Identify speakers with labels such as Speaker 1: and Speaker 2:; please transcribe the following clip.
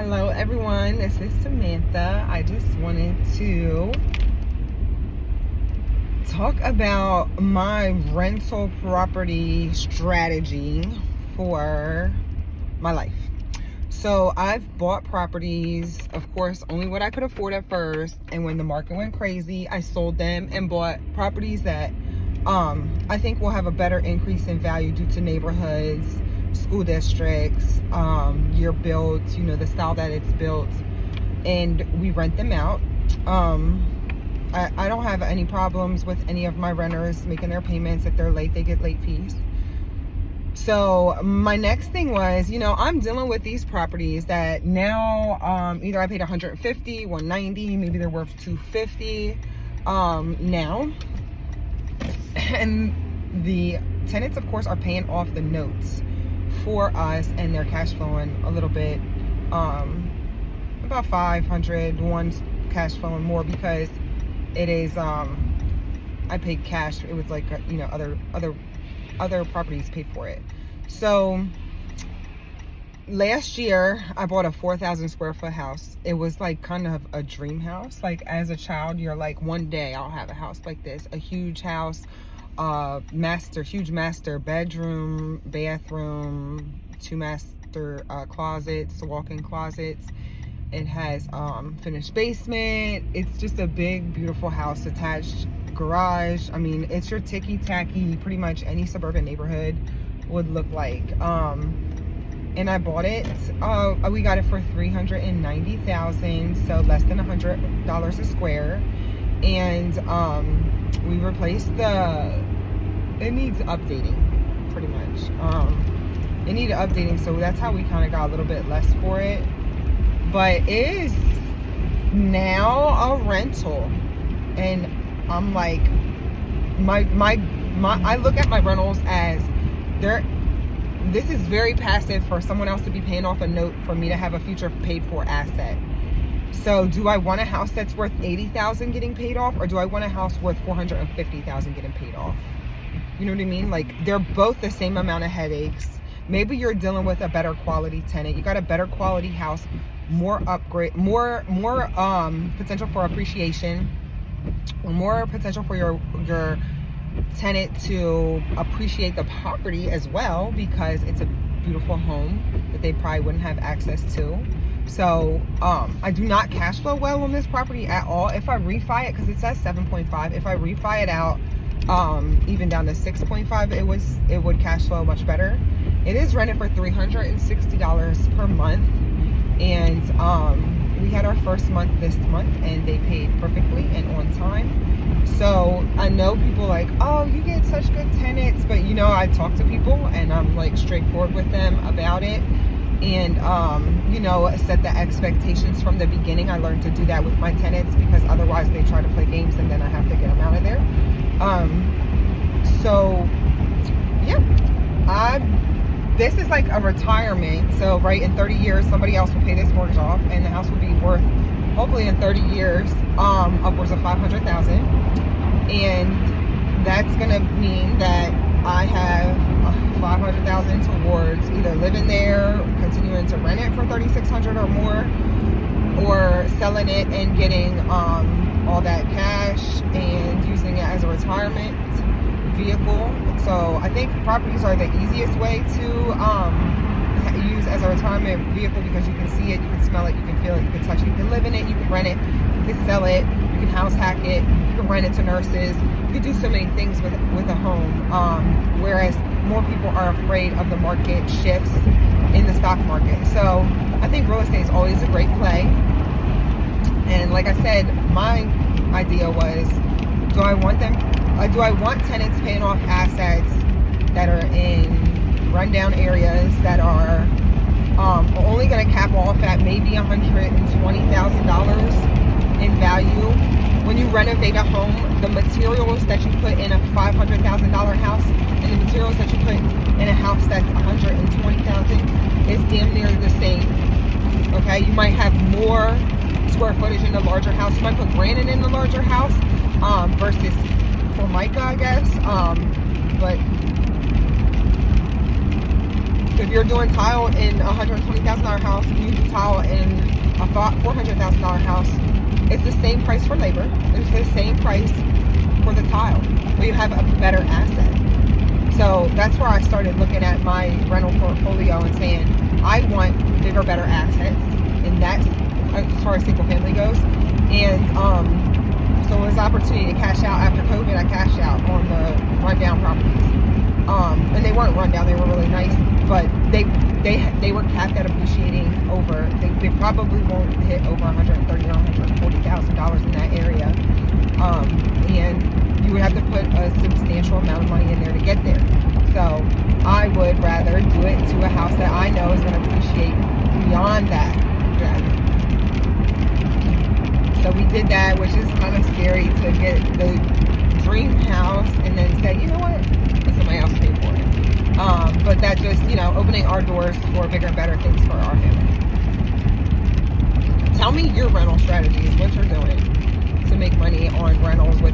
Speaker 1: Hello everyone, this is Samantha. I just wanted to talk about my rental property strategy for my life. So I've bought properties, of course, only what I could afford at first, and when the market went crazy, I sold them and bought properties that I think will have a better increase in value due to neighborhoods, school districts, year built, the style that it's built, and we rent them out. I don't have any problems with any of my renters making their payments. If they're late, they get late fees. So my next thing was, I'm dealing with these properties that now either I paid $150, $190, maybe they're worth $250 now, and the tenants, of course, are paying off the notes for us, and they're cash flowing a little bit, about 500. One's cash flowing more because it is I paid cash. It was like other properties paid for it. So last year I bought a 4,000 square foot house. It was like kind of a dream house. Like as a child, you're like, one day I'll have a house like this, a huge house, huge master bedroom, bathroom, 2 master closets, walk-in closets. It has finished basement. It's just a big, beautiful house, attached garage. I mean, it's your ticky-tacky, pretty much any suburban neighborhood would look like. And I bought it. We got it for $390,000, so less than $100 a square. And we replaced it needs updating, pretty much. It needed updating, so that's how we kind of got a little bit less for it. But it is now a rental, and I'm like, I look at my rentals as this is very passive for someone else to be paying off a note for me to have a future paid for asset. So do I want a house that's worth $80,000 getting paid off, or do I want a house worth $450,000 getting paid off? You know what I mean? Like, they're both the same amount of headaches. Maybe you're dealing with a better quality tenant. You got a better quality house, more upgrade, more potential for appreciation, more potential for your tenant to appreciate the property as well, because it's a beautiful home that they probably wouldn't have access to. So I do not cash flow well on this property at all. If I refi it, because it says 7.5, if I refi it out even down to 6.5, it would cash flow much better. It is rented for $360 per month, and we had our first month this month, and they paid perfectly and on time. So I know people like, oh, you get such good tenants, but I talk to people and I'm like straightforward with them about it, and set the expectations from the beginning. I learned to do that with my tenants, because otherwise they try to play games and then I have to get them out of there. So yeah, this is like a retirement. So right, in 30 years somebody else will pay this mortgage off, and the house will be worth, hopefully in 30 years, upwards of $500,000. And that's gonna mean that I have $500,000 towards either living there, continuing to rent it for $3,600 or more, or selling it and getting all that cash and using it as a retirement vehicle. So I think properties are the easiest way to use as a retirement vehicle, because you can see it, you can smell it, you can feel it, you can touch it, you can live in it, you can rent it, you can sell it, you can house hack it, you can rent it to nurses, you can do so many things with a home, whereas more people are afraid of the market shifts in the stock market. So I think real estate is always a great play. And like I said, my idea was, do I want tenants paying off assets that are in rundown areas that are only going to cap off at maybe $120,000 in value? When you renovate a home, the materials that you put in a $500,000 house and the materials that you put in a house that's $120,000 is damn near the same. Okay, you might have more square footage in the larger house. You might put granite in the larger house versus Formica, I guess. But If you're doing tile in a $120,000 house and you do tile in a $400,000 house, it's the same price for labor. It's the same price for the tile, but you have a better asset. So that's where I started looking at my rental portfolio and saying, I want bigger, better assets. And that's as far as single family goes. And so it was an opportunity to cash out. After COVID, I cashed out on the rundown properties. And they weren't rundown, they were really nice, but they were capped at appreciating over, they probably won't hit over $130,000 or $140,000 in that area. And you would have to put a substantial amount of money in there to get there. So I would rather do it to a house that I know is going to appreciate beyond that. So we did that, which is kind of scary to get the dream house and then say, you know what, let somebody else pay for it. But that just, opening our doors for bigger and better things for our family. Tell me your rental strategies, what you're doing to make money on rentals with